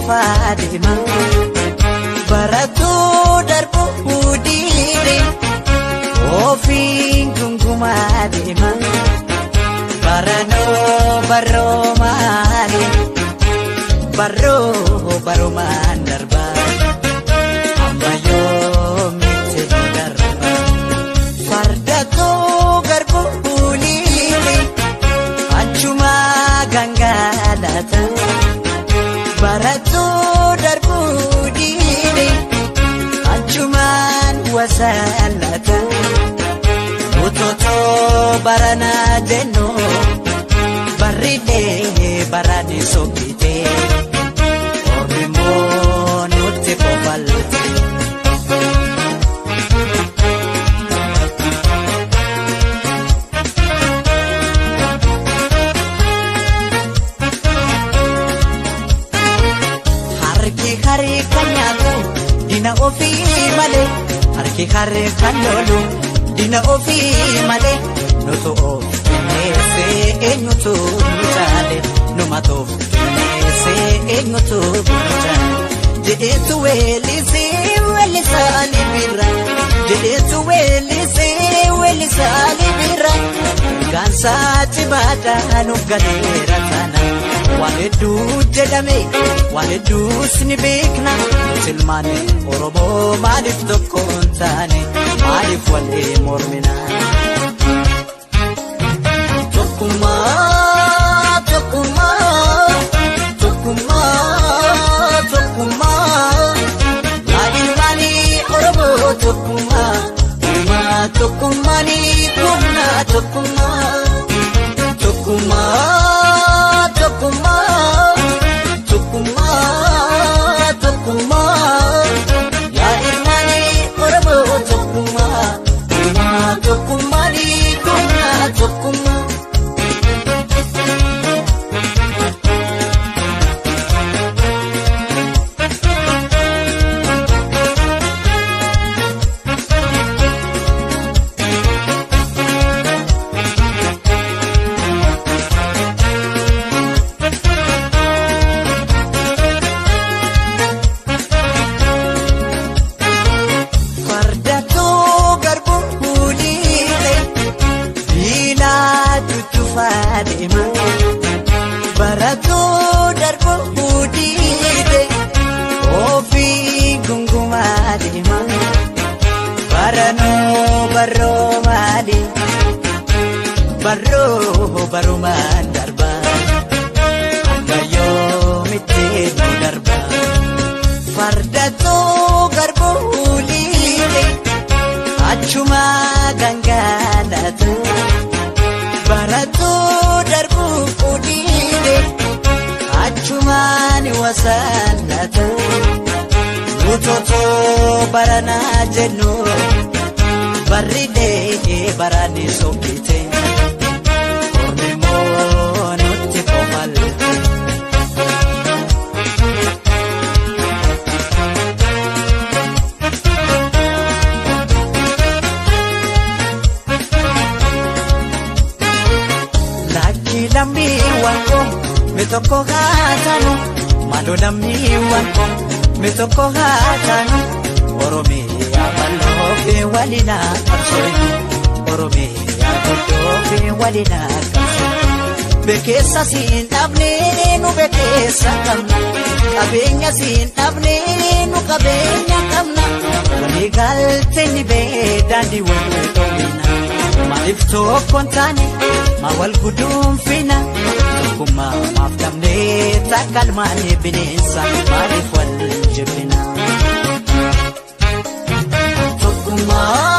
dhufaa deema baratuu darbuu diide ofiin gungumaa deema baranoo baroo maali baroo barumaan darbaa amma yoomitti darba fardatoo garbuu liile achumaa gangalata baratuu darbuu diide achumaan wasaalata utotoo baranaa jennu barrilee barani sokkitee ormimoo nutti qofalte. Harki kan nyaatu dina ofii malee harki harree kan lolu dina ofii malee nutu of neessee eenyutu nu caale numatoof neessee eenyutu nu caale jedheetu weellisee weellisaa libira jedheetu weellisee weellisaa libira gaansaa cimaadhaa nu galeera sana waan hedduu jedhame waan hedduus ni beekna silmaane Oromoo maaliif tokko hin taane maaliif wallee mormina tokkummaa tokkummaa tokkummaa tokkummaa yaa ilmaani Oromoo tokkummaa tokkummaani kumna tokkummaa tokkummaa baratuu darbuu diide ofii gungumaa deema baranoo baroo maali baroo barumaan darba amma yoomitti nu darba fardatoo garbuu liile achumaa gangalata baratuu darbuu diide achumaan wasaalata utotoo baranaa jennu barrilee barani sokkite ormimoo nutti qofalte. Lammi wanko mitoko hatanu malo lammi wanko mitoko hatanu Oromiyaa baloofi walina qabsooyi Oromiyaa baloofi walina qabsooyi bekeessa siin dhabne nu bekeessa qabna qabeenya siin dhabne nu qabeenya qabna walii galtee ni beedandi wal dhowwina maaliif tokko hin taane ma wal guduunfina tokkummaa maaf dhabnee takkalmaanii bineensa maaliif wal jibbina tokkummaa